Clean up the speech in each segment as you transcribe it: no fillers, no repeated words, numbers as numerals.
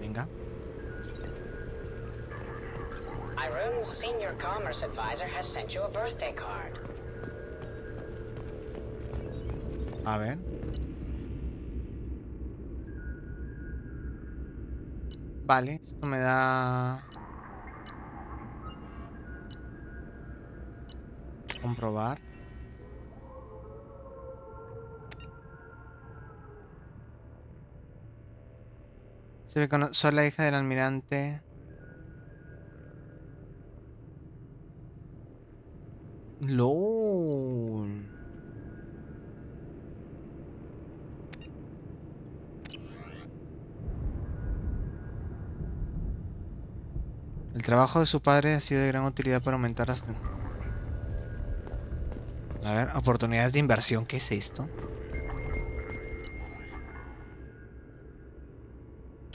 Venga. Iroon's senior commerce advisor has sent you a birthday card. A ver. Vale, esto me da... comprobar. Se ve que soy la hija del almirante. LOL. El trabajo de su padre ha sido de gran utilidad para aumentar hasta... A ver, oportunidades de inversión. ¿Qué es esto?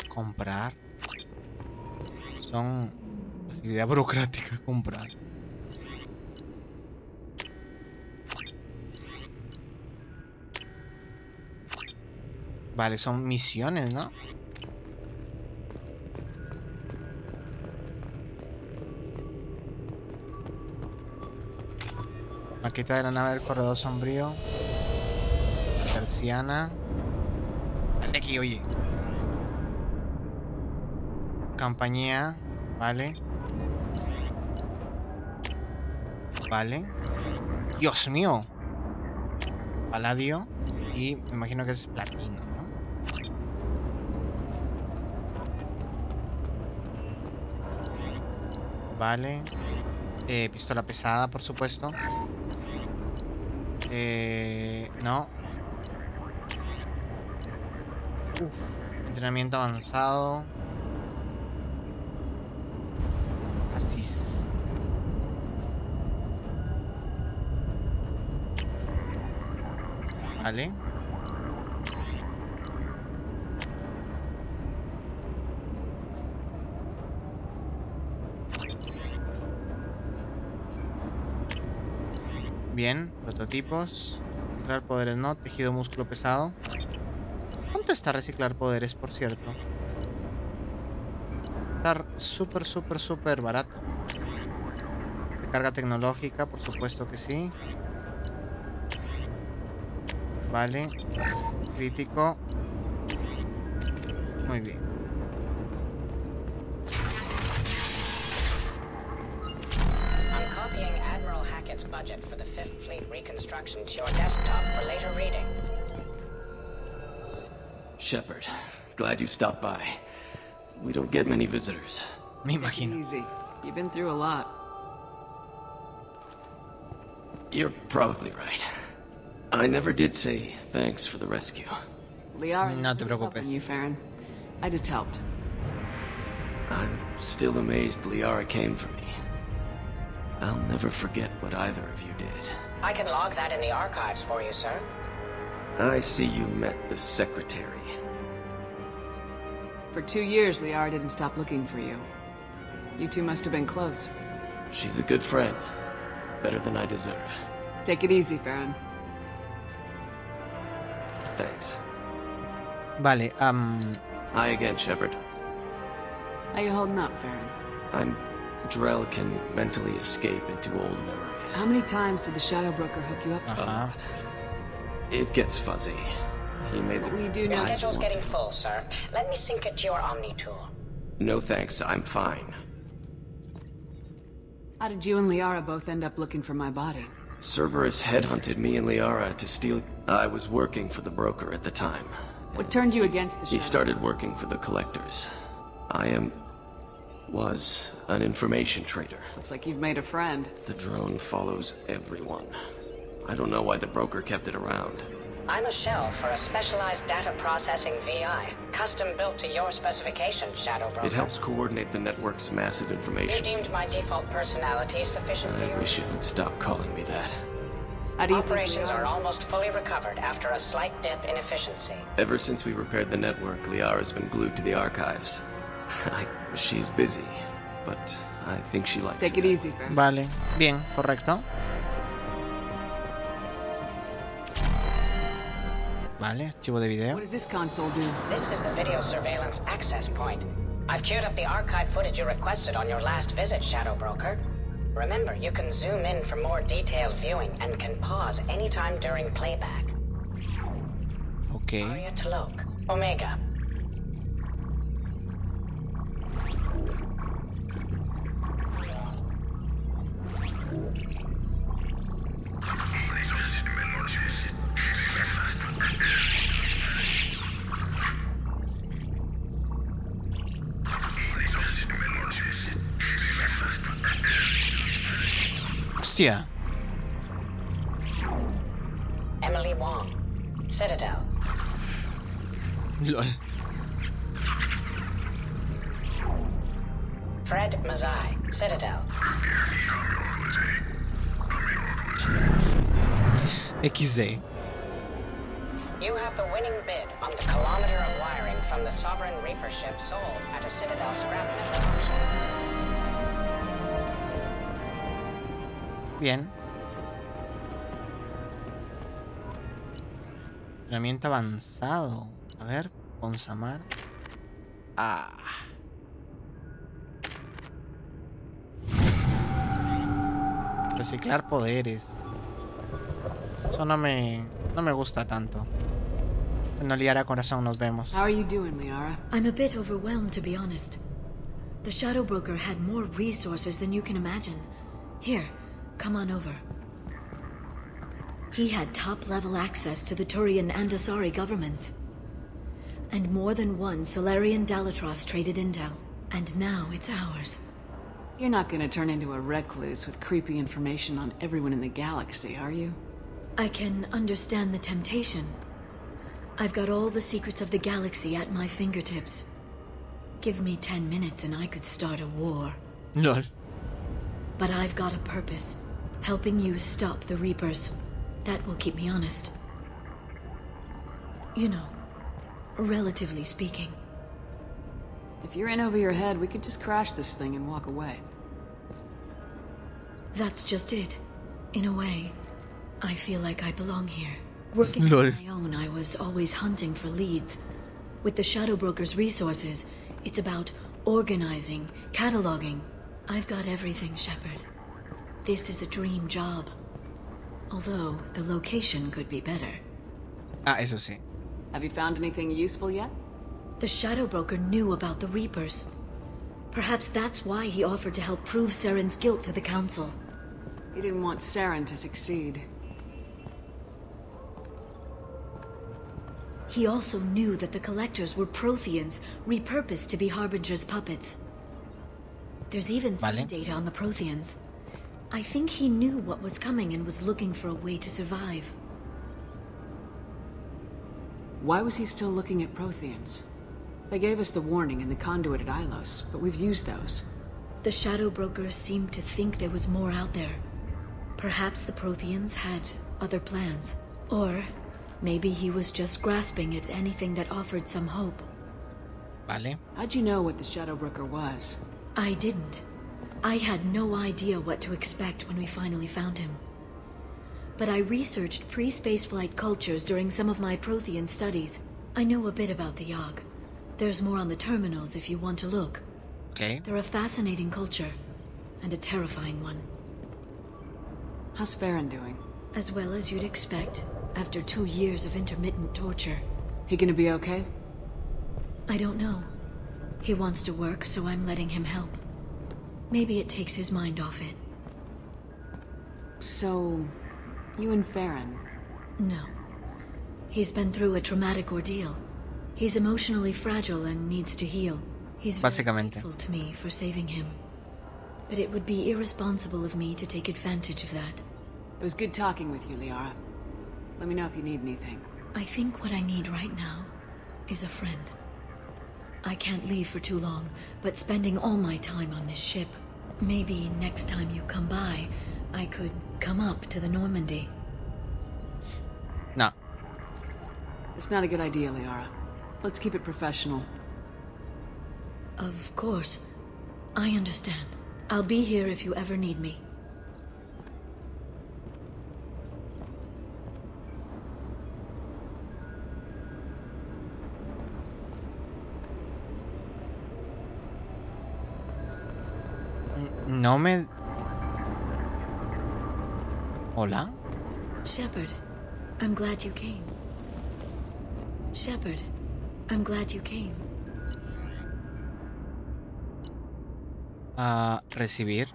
Comprar. Son... facilidad burocrática, comprar. Vale, son misiones, ¿no? Maqueta de la nave del corredor sombrío. Persiana. Sal de aquí, oye. Compañía. Vale. Vale. Dios mío. Paladio. Y me imagino que es platino, ¿no? Vale. Pistola pesada, por supuesto. No. Uf. Entrenamiento avanzado. Así. Vale. Bien, prototipos. Reciclar poderes no, tejido músculo pesado. ¿Cuánto está reciclar poderes, por cierto? Está súper barato. Recarga tecnológica, por supuesto que sí. Vale. Crítico. Muy bien. I'm copying Admiral Hackett's budget for the 5th Fleet reconstruction to your desktop for later reading. Shepard, glad you stopped by. We don't get many visitors. Me Take it imagino. easy. You've been through a lot. You're probably right. I never did say thanks for the rescue. Liara, No te really preocupes. helping you, Farron. I just helped. I'm still amazed Liara came for me. I'll never forget what either of you did. I can log that in the archives for you, sir. I see you met the secretary. For 2 years, Liara didn't stop looking for you. You two must have been close. She's a good friend. Better than I deserve. Take it easy, Farron. Thanks. Vale, Hi again, Shepard. How you holding up, Farron? I'm... Drell can mentally escape into old memories. How many times did the Shadow Broker hook you up? ajá. It gets fuzzy. He made What the... will you do Your now? schedule's getting full, sir. Let me sync it to your Omni tool. No thanks, I'm fine. How did you and Liara both end up looking for my body? Cerberus headhunted me and Liara to steal... I was working for the broker at the time. What turned you against the He Shadow? started working for the collectors. Was an information trader. Looks like you've made a friend. The drone follows everyone. I don't know why the broker kept it around. I'm a shell for a specialized data processing VI, custom built to your specifications, Shadow Broker. It helps coordinate the network's massive You information. deemed my default personality sufficient for I your... wish you would stop calling me that. How do you Operations think are Liara's- almost fully recovered after a slight dip in efficiency. Ever since we repaired the network, Liara's been glued to the archives. She's busy, but I think she likes Take it easy, Farron. Vale, bien, correcto. Vale, archivo de video. What does this console do? This is the video surveillance access point. I've queued up the archive footage you requested on your last visit, Shadow Broker. Remember, you can zoom in for more detailed viewing and can pause anytime during playback. Ok. Aeia Tloak, Omega. Hostia. Emily Wong, Citadel. LOL. Fred Mazai, Citadel. XD. You have the winning bid on the kilometer of wiring from the Sovereign Reaper ship sold at a Citadel scrap metal auction. Bien. Entrenamiento avanzado. A ver, Ponsamar. Ah. Reciclar poderes. Eso no me gusta tanto. Bueno, Liara, corazón, nos vemos. How are you doing, Liara? I'm a bit overwhelmed, to be honest. The Shadow Broker had more resources than you can imagine. Here, come on over. He had top-level access to the Turian and Asari governments. And more than one Solarian Dalatros traded intel. And now it's ours. You're not gonna turn into a recluse with creepy information on everyone in the galaxy, are you? I can understand the temptation. I've got all the secrets of the galaxy at my fingertips. Give me 10 minutes and I could start a war. LOL. But I've got a purpose. Helping you stop the Reapers. That will keep me honest. You know, relatively speaking. If you're in over your head, we could just crash this thing and walk away. That's just it. In a way, I feel like I belong here. Working Lol. on my own, I was always hunting for leads. With the Shadow Broker's resources, it's about organizing, cataloging. I've got everything, Shepard. This is a dream job. Although, the location could be better. Ah, eso sí. Have you found anything useful yet? The Shadow Broker knew about the Reapers. Perhaps that's why he offered to help prove Saren's guilt to the Council. He didn't want Saren to succeed. He also knew that the Collectors were Protheans, repurposed to be Harbinger's puppets. There's even some Vale. data on the Protheans. I think he knew what was coming and was looking for a way to survive. Why was he still looking at Protheans? They gave us the warning in the conduit at Ilos, but we've used those. The Shadow Broker seemed to think there was more out there. Perhaps the Protheans had other plans. Or maybe he was just grasping at anything that offered some hope. Vale. How'd you know what the Shadow Broker was? I didn't. I had no idea what to expect when we finally found him. But I researched pre-spaceflight cultures during some of my Prothean studies. I know a bit about the Yogg. There's more on the terminals if you want to look. Ok. They're a fascinating culture, and a terrifying one. How's Farron doing? As well as you'd expect, after 2 years of intermittent torture. He gonna be okay? I don't know. He wants to work, so I'm letting him help. Maybe it takes his mind off it. So, you and Farron. No. He's been through a traumatic ordeal. He's emotionally fragile and needs to heal. He's very Básicamente. grateful to me for saving him. But it would be irresponsible of me to take advantage of that. It was good talking with you, Liara. Let me know if you need anything. I think what I need right now is a friend. I can't leave for too long, but spending all my time on this ship. Maybe next time you come by, I could come up to the Normandy. No. It's not a good idea, Liara. Let's keep it professional. Of course. I understand. I'll be here if you ever need me. No me... ¿Hola? Shepard, I'm glad you came. Shepard, I'm glad you came. Recibir.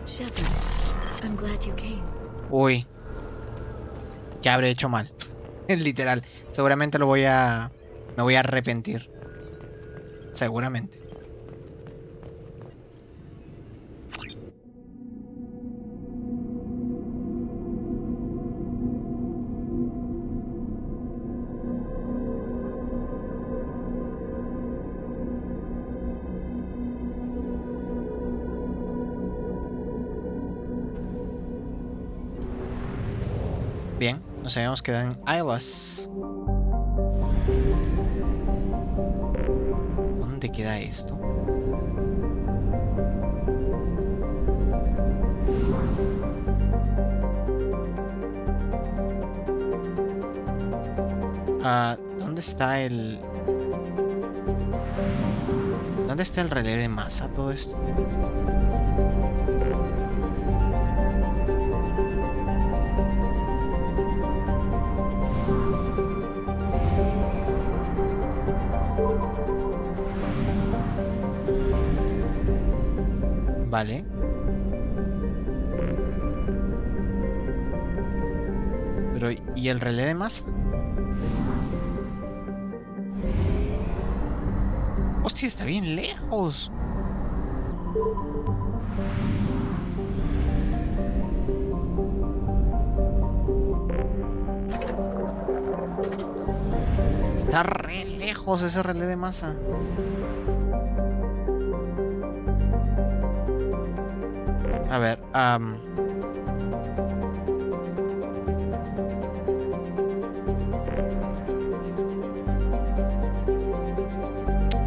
Shepard, I'm glad you came. Uy. ¿Qué habré hecho mal? Literal. Seguramente me voy a arrepentir. Seguramente. Bien, nos habíamos quedado en Aeia. ¿Dónde queda esto? ¿Dónde está el... ¿Dónde está el relé de masa, todo esto? Vale. Pero, ¿y el relé de masa? Hostia, está bien lejos. Está re lejos ese relé de masa. A ver,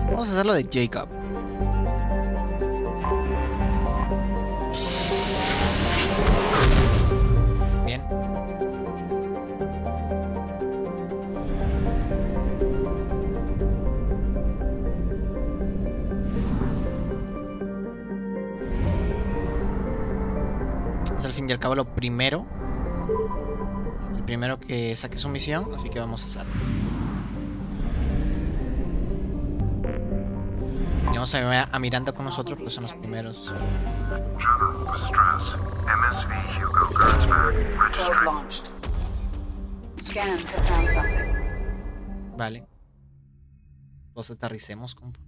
vamos a hacerlo de Jacob. Bien. Es al fin y al cabo lo primero. El primero que saque su misión, así que vamos a hacerlo. Y vamos a mirando con nosotros, pues son los primeros. General distress. MSV Hugo Gernsback. Probe Registering. launched. Scans have found something. Vale. Los aterricemos, compa.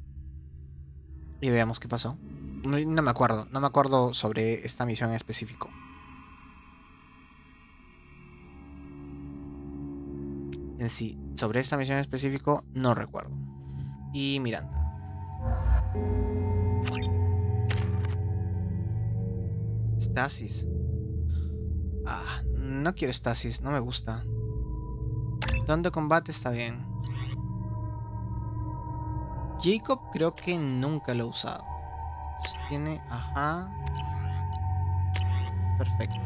Y veamos qué pasó. No me acuerdo. No me acuerdo sobre esta misión en específico. En sí, sobre esta misión en específico, no recuerdo. Y Miranda. Stasis. No quiero Stasis, no me gusta. Donde combate está bien. Jacob creo que nunca lo he usado. Pues tiene... Ajá. Perfecto.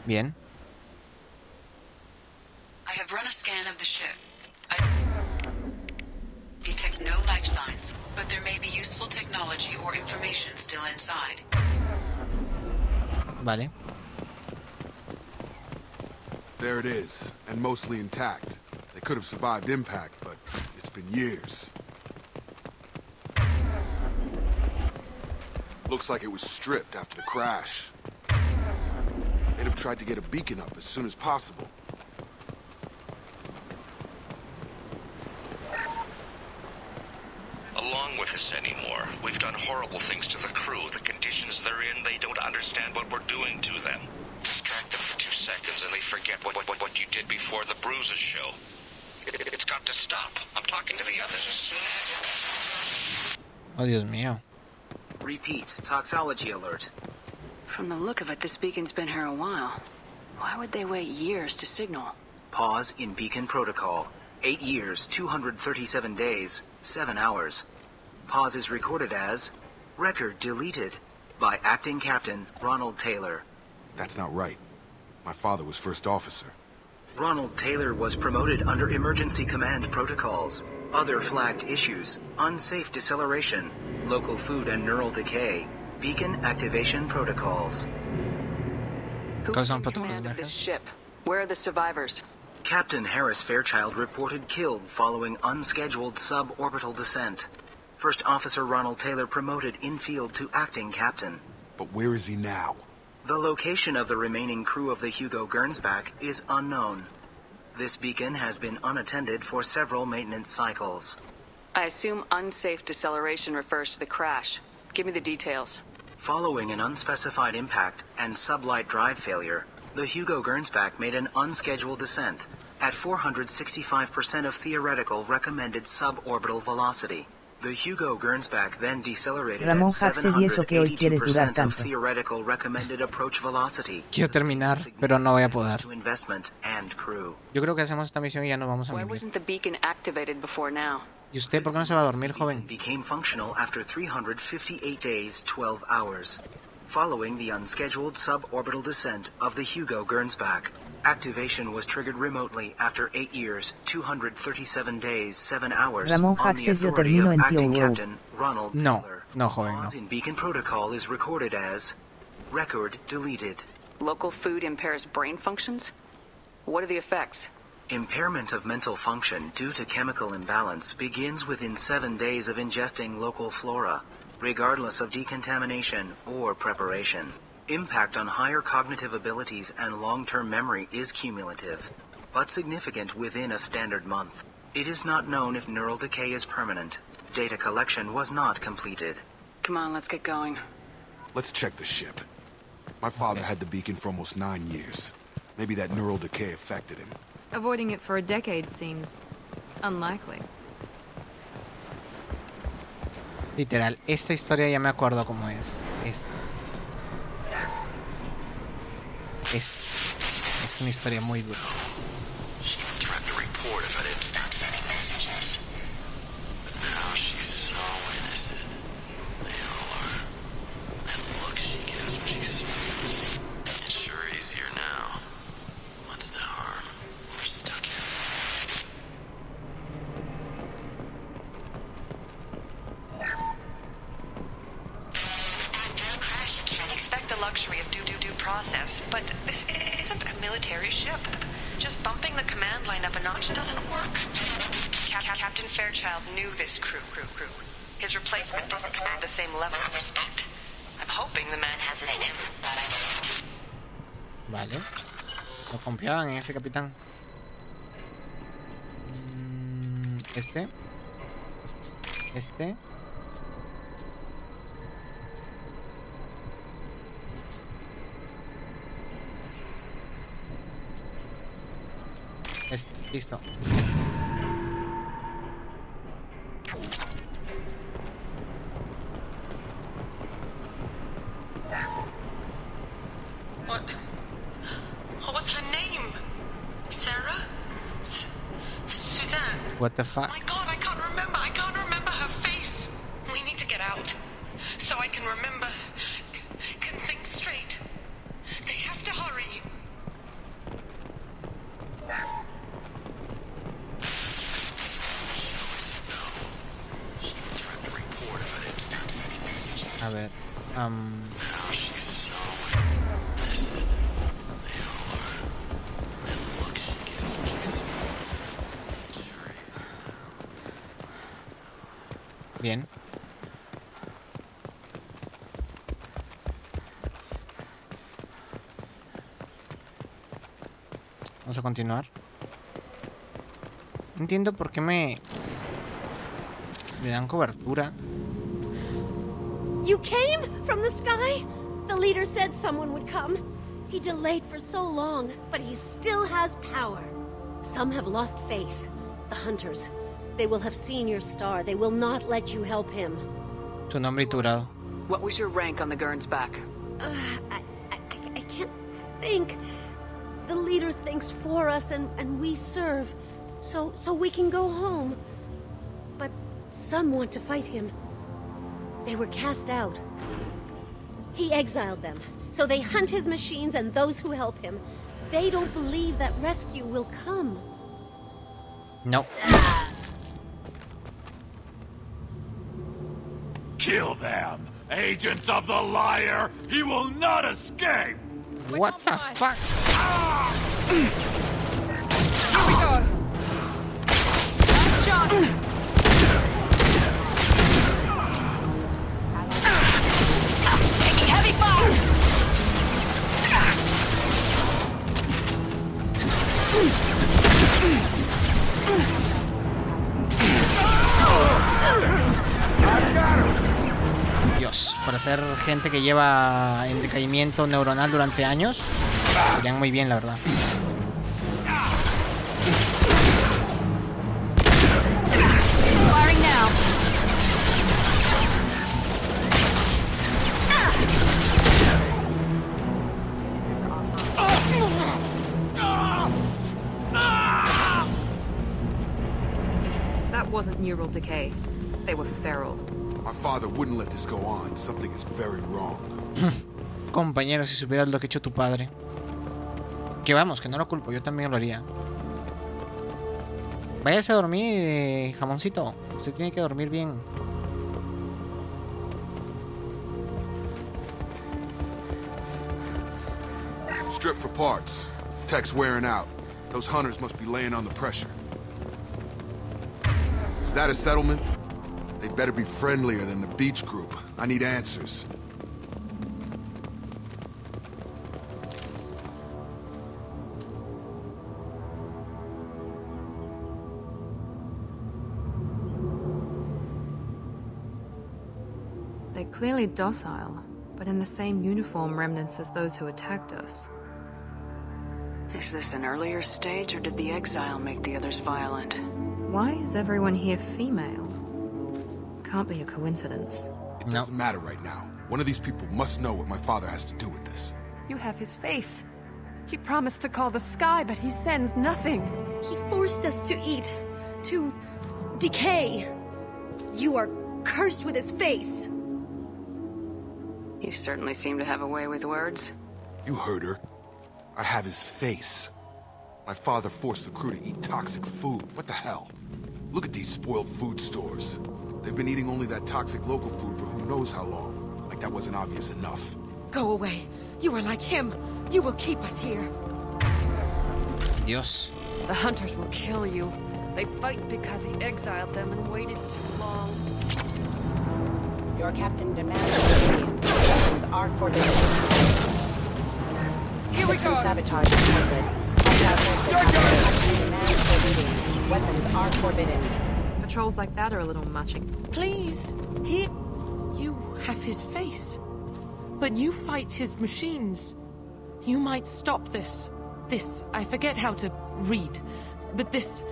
Bien. I have run a scan of the ship. I detect no life signs, but there may be useful technology or information still inside. Vale. There it is, and mostly intact. They could have survived impact, but it's been years. Looks like it was stripped after the crash. They'd have tried to get a beacon up as soon as possible. Along with us anymore. We've done horrible things to the crew. The conditions they're in, they don't understand what we're doing to them. Distract them for 2 seconds and they forget what you did before the bruises show. It's got to stop. I'm talking to the others as soon as... Oh, Dios mío. Repeat, toxology alert. From the look of it, this beacon's been here a while. Why would they wait years to signal? Pause in beacon protocol. 8 years, 237 days, 7 hours. Pause is recorded as record deleted by acting captain Ronald Taylor. That's not right. My father was first officer. Ronald Taylor was promoted under emergency command protocols. Other flagged issues: unsafe deceleration, local food and neural decay, beacon activation protocols. Who's in command of this ship? Where are the survivors? Captain Harris Fairchild reported killed following unscheduled suborbital descent. First Officer Ronald Taylor promoted in-field to acting captain. But where is he now? The location of the remaining crew of the Hugo Gernsback is unknown. This beacon has been unattended for several maintenance cycles. I assume unsafe deceleration refers to the crash. Give me the details. Following an unspecified impact and sublight drive failure, the Hugo Gernsback made an unscheduled descent at 465% of theoretical recommended suborbital velocity. The Hugo Gernsback then decelerated at 780% of theoretical recommended approach velocity. Quiero terminar, pero no voy a poder. To investment and crew. Yo creo que hacemos esta misión y ya nos vamos a Why vivir. wasn't the beacon activated before now? ¿Y usted por qué no se va a dormir, joven? Became functional after 358 days, 12 hours. Following the unscheduled suborbital descent of the Hugo Gernsback, activation was triggered remotely after 8 years, 237 days, 7 hours Ramón on the authority of acting captain Ronald Taylor. No, joven, no. Pause in beacon protocol is recorded as record deleted. Local food impairs brain functions? What are the effects? Impairment of mental function due to chemical imbalance begins within 7 days of ingesting local flora, regardless of decontamination or preparation. Impact on higher cognitive abilities and long-term memory is cumulative, but significant within a standard month. It is not known if neural decay is permanent. Data collection was not completed. Come on, let's get going. Let's check the ship. My father had the beacon for almost 9 years. Maybe that neural decay affected him. Avoiding it for a decade seems unlikely. Literal, esta historia ya me acuerdo cómo es. Es una historia muy dura. She threatened to report if I didn't stop sending messages. But now she's so innocent. They all are. And look she gives when she's serious. It's sure easier now. What's the harm? We're stuck here. Can't expect the luxury of due process, but this isn't a military ship. Just bumping the command line up a notch doesn't work. Captain Fairchild knew this crew. His replacement doesn't command the same level of respect. I'm hoping the man has it in him. Vale. No confiaban en ese capitán. Este. Listo. What was her name? Sarah? Suzanne? What the fuck? My God, I can't remember her face. We need to get out. So I can remember. Can think straight. They have to hurry. A ver. Bien. Vamos a continuar. No entiendo por qué me dan cobertura. You came from the sky? The leader said someone would come. He delayed for so long, but he still has power. Some have lost faith. The hunters. They will have seen your star. They will not let you help him. Tu nombre y tu grado. What was your rank on the Gernsback? I can't think. The leader thinks for us and we serve, so we can go home. But some want to fight him. They were cast out. He exiled them, so they hunt his machines and those who help him. They don't believe that rescue will come. No. Kill them! Agents of the liar! He will not escape! What the fuck? Here we go. Last shot. Taking heavy fire. Dios, para ser gente que lleva en decaimiento neuronal durante años, serían muy bien, la verdad. Firing now. That wasn't neural decay. They were feral. My father wouldn't let this go on. Something is very wrong. Compañero, si supieras lo que ha hecho tu padre. Que vamos, que no lo culpo, yo también lo haría. Váyase a dormir, jamoncito. Usted tiene que dormir bien. Strip for parts. Tech's wearing out. Those hunters must be laying on the pressure. Is that a settlement? They better be friendlier than the beach group. I need answers. They're clearly docile, but in the same uniform remnants as those who attacked us. Is this an earlier stage, or did the exile make the others violent? Why is everyone here female? Can't be a coincidence. It doesn't matter right now. One of these people must know what my father has to do with this. You have his face. He promised to call the sky, but he sends nothing. He forced us to eat, to decay. You are cursed with his face. You certainly seem to have a way with words. You heard her. I have his face. My father forced the crew to eat toxic food. What the hell? Look at these spoiled food stores. They've been eating only that toxic local food for who knows how long. Like that wasn't obvious enough. Go away. You are like him. You will keep us here. Dios. The hunters will kill you. They fight because he exiled them and waited too long. Your captain demands obedience. Weapons are forbidden. Here we go. Sabotage detected. Captain demands obedience. Weapons are forbidden. Patrols like that are a little muching. Please. You have his face. But you fight his machines. You might stop this. This, I forget how to read. But this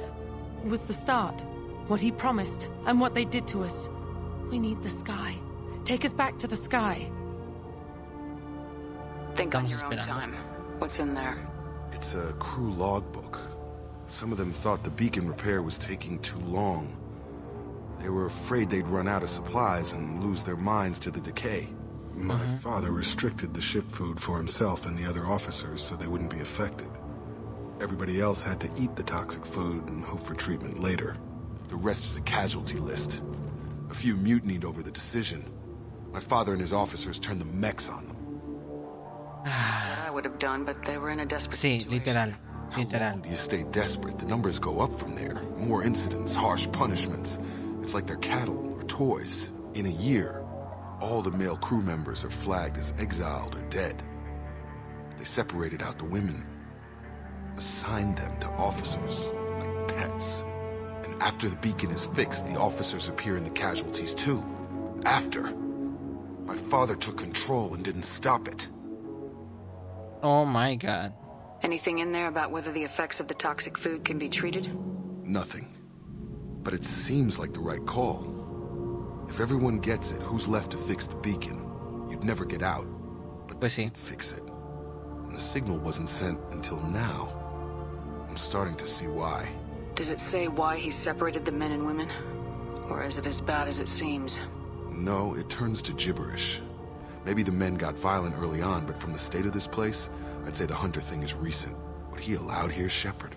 was the start. What he promised, and what they did to us. We need the sky. Take us back to the sky. Think on your own time. What's in there? It's a crew logbook. Some of them thought the beacon repair was taking too long. They were afraid they'd run out of supplies and lose their minds to the decay. My father restricted the ship food for himself and the other officers so they wouldn't be affected. Everybody else had to eat the toxic food and hope for treatment later. The rest is a casualty list. A few mutinied over the decision. My father and his officers turned the mechs on them. What I would have done, but they were in a desperate Sí, literal. How long do you stay desperate? The numbers go up from there. More incidents, harsh punishments. It's like they're cattle or toys. In a year, all the male crew members are flagged as exiled or dead. They separated out the women, assigned them to officers, like pets. And after the beacon is fixed, the officers appear in the casualties too. After. My father took control and didn't stop it. Oh my god. Anything in there about whether the effects of the toxic food can be treated? Nothing. But it seems like the right call. If everyone gets it, who's left to fix the beacon? You'd never get out. But pues sí. fix it. and the signal wasn't sent until now. I'm starting to see why. Does it say why he separated the men and women? Or is it as bad as it seems? No, it turns to gibberish. Maybe the men got violent early on, but from the state of this place, I'd say the Hunter thing is recent. What he allowed here, Shepard?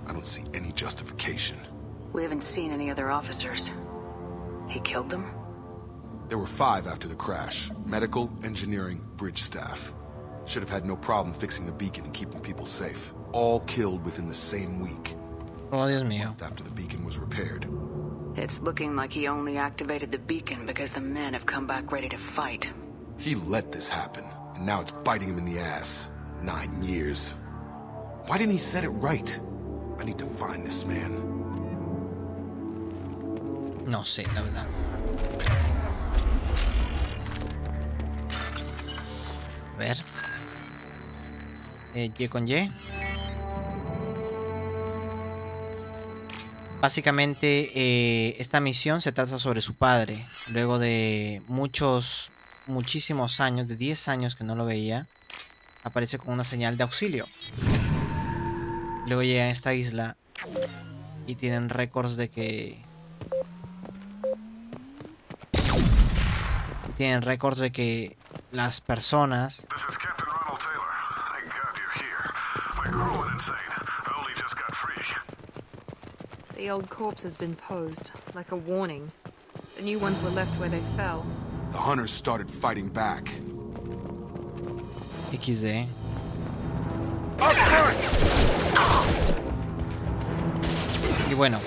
I don't see any justification. We haven't seen any other officers. He killed them? There were 5 after the crash. Medical, engineering, bridge staff. Should have had no problem fixing the beacon and keeping people safe. All killed within the same week. Oh, Dios mío. After the beacon was repaired. It's looking like he only activated the beacon because the men have come back ready to fight. He let this happen, and now it's biting him in the ass. 9 years. Why didn't he set it right? I need to find this man. No sé, la verdad. A ver. Y con Y. Básicamente, esta misión se trata sobre su padre. Luego de muchísimos años, de 10 años que no lo veía, aparece con una señal de auxilio. Luego llega a esta isla y tienen récords de que... las personas... The old corpse has been posed, like a warning. The new ones were left where they fell. The hunters started fighting back. XD. Y bueno,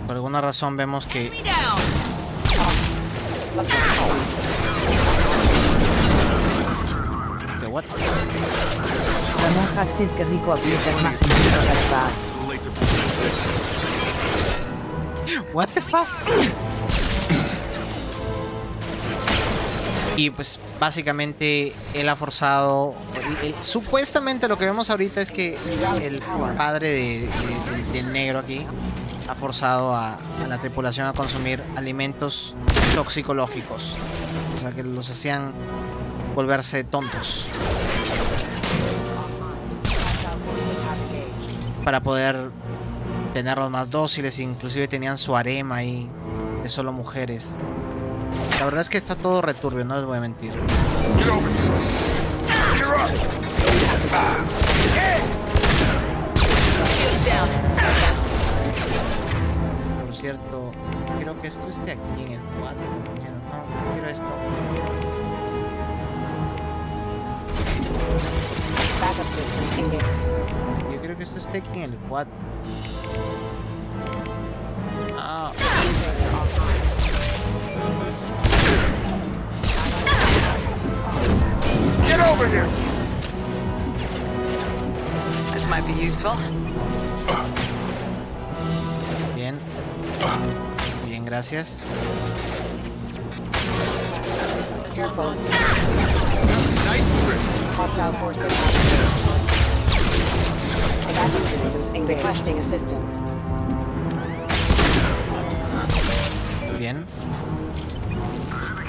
por alguna razón vemos que what? What the fuck? Y pues básicamente él ha forzado, supuestamente lo que vemos ahorita es que el padre del negro aquí ha forzado a la tripulación a consumir alimentos toxicológicos, o sea que los hacían volverse tontos para poder tenerlos más dóciles. Inclusive tenían su harem ahí de solo mujeres. La verdad es que está todo returbio, no les voy a mentir. Por cierto, creo que esto esté aquí en el 4. No, quiero esto. Yo creo que esto esté aquí en el 4. Ah. Get over here. This might be useful. Bien. Bien, gracias. Careful. Nice trip. Hostile forces. Evacuation systems engaged. Requesting assistance. Bien.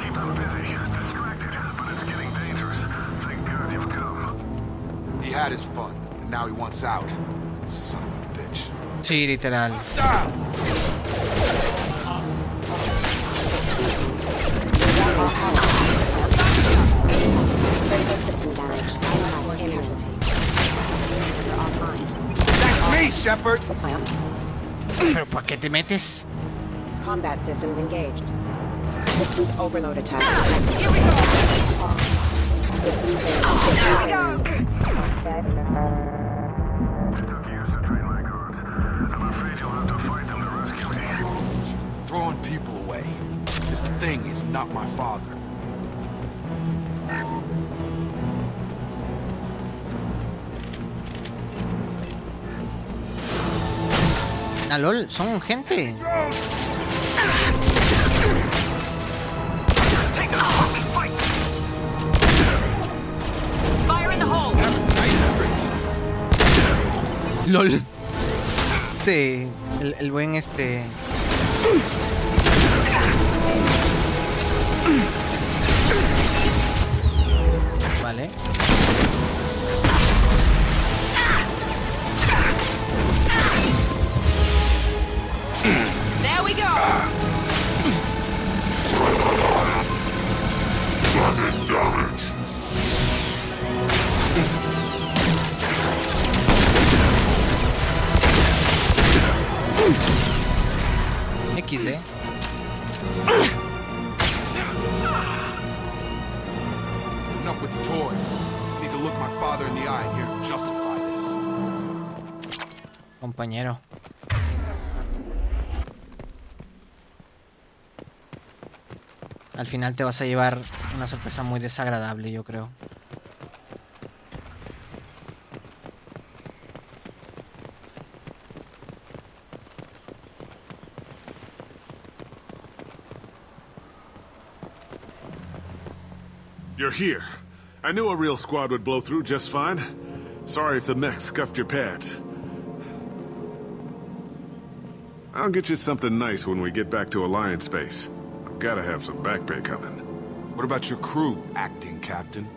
Keep them busy, distracted, but it's getting dangerous. Thank God you've come. He had his fun, and now he wants out. Son of a bitch. Sí, literal. That's me, Shepard. ¿Pero para qué te metes? Combat systems engaged. Systems overload attack. Here we go. System Throwing people away. This thing is not my father. Ah, lol, son gente. Fire in the hole. LOL. Sí, el buen este... Enough with the toys. I need to look my father in the eye and hear him justify this. Compañero. Al final te vas a llevar una sorpresa muy desagradable, yo creo. You're here. I knew a real squad would blow through just fine. Sorry if the mech scuffed your pads. I'll get you something nice when we get back to Alliance space. I've gotta have some back pay coming. What about your crew, acting captain?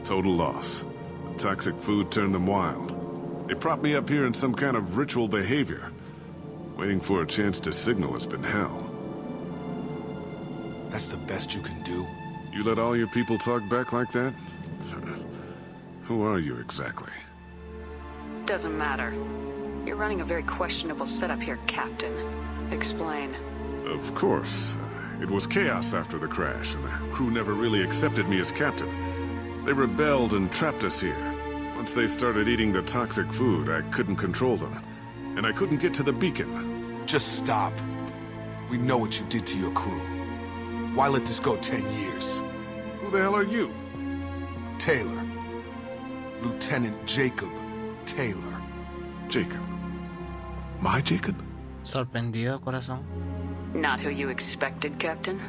Total loss. The toxic food turned them wild. They propped me up here in some kind of ritual behavior. Waiting for a chance to signal has been hell. That's the best you can do? You let all your people talk back like that? Who are you exactly? Doesn't matter. You're running a very questionable setup here, Captain. Explain. Of course. It was chaos after the crash, and the crew never really accepted me as captain. They rebelled and trapped us here. Once they started eating the toxic food, I couldn't control them. And I couldn't get to the beacon. Just stop. We know what you did to your crew. Why let this go 10 years? Who the hell are you? Taylor. Lieutenant Jacob Taylor. Jacob? My Jacob? Sorprendido, corazón. Not who you expected, Captain?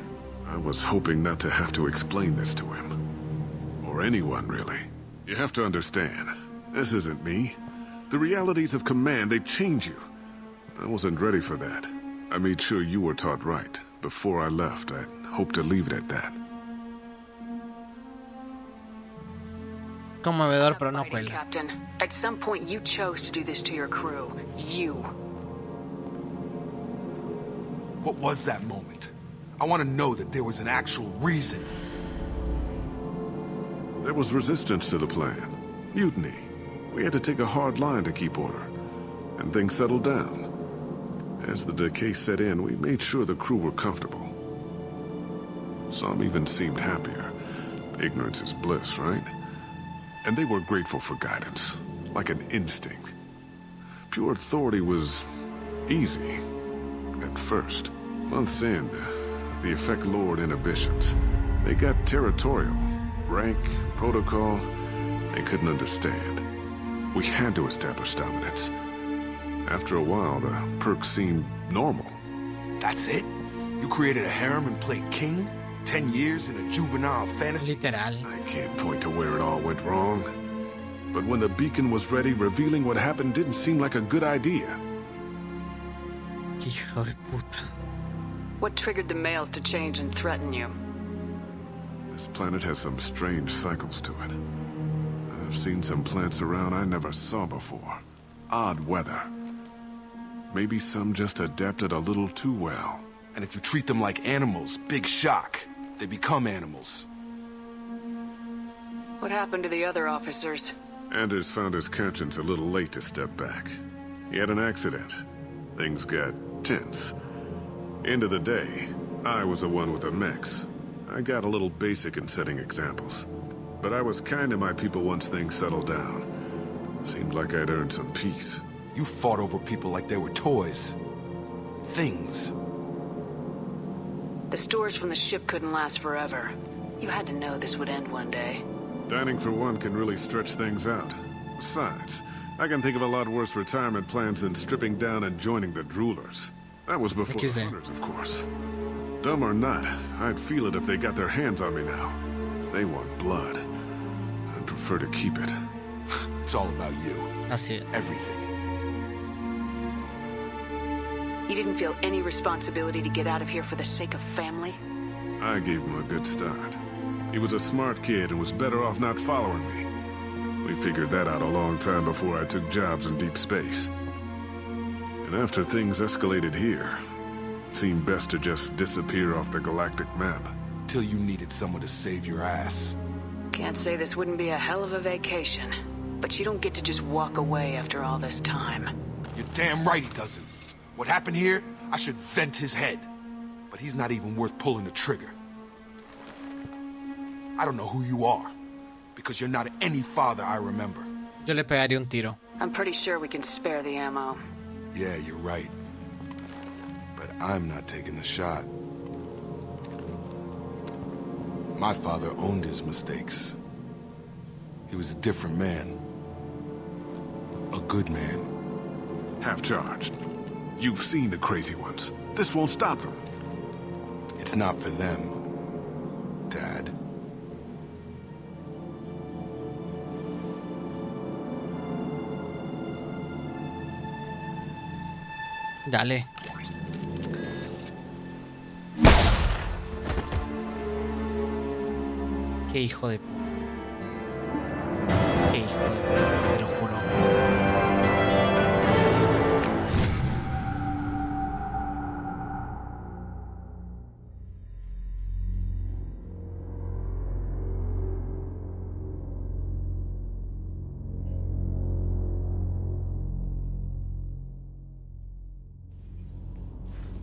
I was hoping not to have to explain this to him. Or anyone, really. You have to understand, this isn't me. The realities of command, they change you. I wasn't ready for that. I made sure you were taught right. Before I left, I hope to leave it at that. Conmovedor, pero no cuela. Captain, at some point you chose to do this to your crew. You. What was that moment? I want to know that there was an actual reason. There was resistance to the plan. Mutiny. We had to take a hard line to keep order. And things settled down. As the decay set in, we made sure the crew were comfortable. Some even seemed happier. Ignorance is bliss, right? And they were grateful for guidance, like an instinct. Pure authority was easy, at first. Months in, the effect lowered inhibitions. They got territorial. Rank, protocol, they couldn't understand. We had to establish dominance. After a while, the perks seemed normal. That's it? You created a harem and played king? 10 years in a juvenile fantasy? Literal. I can't point to where it all went wrong. But when the beacon was ready, revealing what happened didn't seem like a good idea. Hijo de puta. What triggered the males to change and threaten you? This planet has some strange cycles to it. I've seen some plants around I never saw before. Odd weather. Maybe some just adapted a little too well. And if you treat them like animals, big shock. They become animals. What happened to the other officers? Anders found his conscience a little late to step back. He had an accident. Things got tense. End of the day, I was the one with the mechs. I got a little basic in setting examples. But I was kind to my people once things settled down. Seemed like I'd earned some peace. You fought over people like they were toys. Things. The stores from the ship couldn't last forever. You had to know this would end one day. Dining for one can really stretch things out. Besides, I can think of a lot worse retirement plans than stripping down and joining the droolers. That was before the hunters, of course. Dumb or not, I'd feel it if they got their hands on me now. They want blood. I'd prefer to keep it. It's all about you. Así es. Everything. You didn't feel any responsibility to get out of here for the sake of family? I gave him a good start. He was a smart kid and was better off not following me. We figured that out a long time before I took jobs in deep space. And after things escalated here, it seemed best to just disappear off the galactic map. Till you needed someone to save your ass. Can't say this wouldn't be a hell of a vacation. But you don't get to just walk away after all this time. You're damn right he doesn't. What happened here, I should vent his head. but he's not even worth pulling the trigger. I don't know who you are, because you're not any father I remember. Yo le pegaría un tiro. I'm pretty sure we can spare the ammo. Yeah, you're right. But I'm not taking the shot. My father owned his mistakes. He was a different man. A good man. Half charged. You've seen the crazy ones. This won't stop them. It's not for them, Dad. Dale. Qué hijo de puta. Qué hijo de puta, te lo juro.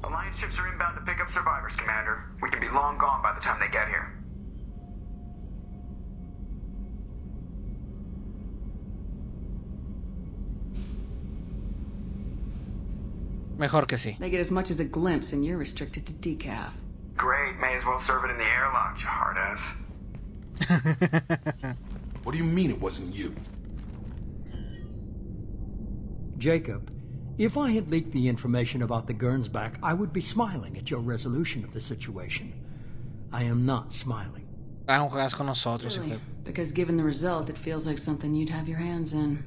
Alliance ships are inbound to pick up survivors, Commander. We can be long gone by the time they get here. Mejor que sí. They get as much as a glimpse and you're restricted to decaf. Great, may as well serve it in the airlock, you hard ass. What do you mean it wasn't you? Jacob, if I had leaked the information about the Gernsback, I would be smiling at your resolution of the situation. I am not smiling. Hagan juegas con nosotros, Really? hijo de- Because given the result, it feels like something you'd have your hands in.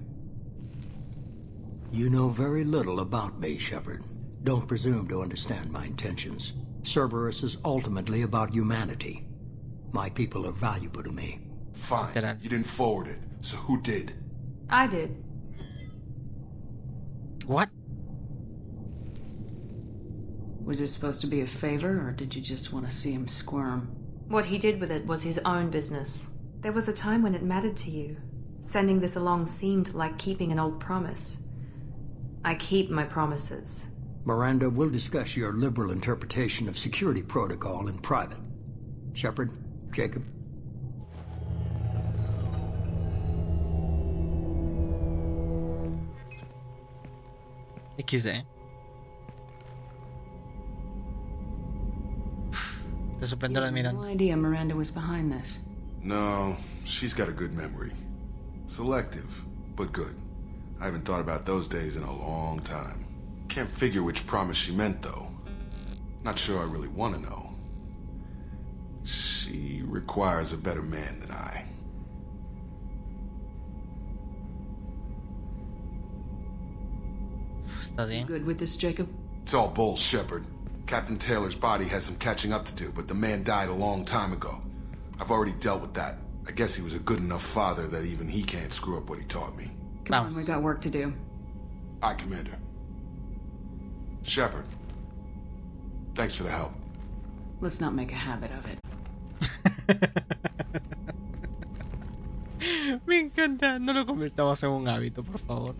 You know very little about me, Shepard. Don't presume to understand my intentions. Cerberus is ultimately about humanity. My people are valuable to me. Fine. You didn't forward it, so who did? I did. What? Was it supposed to be a favor, or did you just want to see him squirm? What he did with it was his own business. There was a time when it mattered to you. Sending this along seemed like keeping an old promise. I keep my promises. Miranda, we'll discuss your liberal interpretation of security protocol in private. Shepard, Jacob. XD. Te sorprende lo de Miranda. No idea Miranda was behind this. No, she's got a good memory. Selective, but good. I haven't thought about those days in a long time. Can't figure which promise she meant, though. Not sure I really want to know. She requires a better man than I. ¿Estás bien? Good with this, Jacob? It's all bull, Shepard. Captain Taylor's body has some catching up to do, but the man died a long time ago. I've already dealt with that. I guess he was a good enough father that even he can't screw up what he taught me. Come on, we got work to do. Aye, Commander. Shepard. Thanks for the help. Let's not make a habit of it. Me encanta. No lo convirtamos en un hábito, por favor.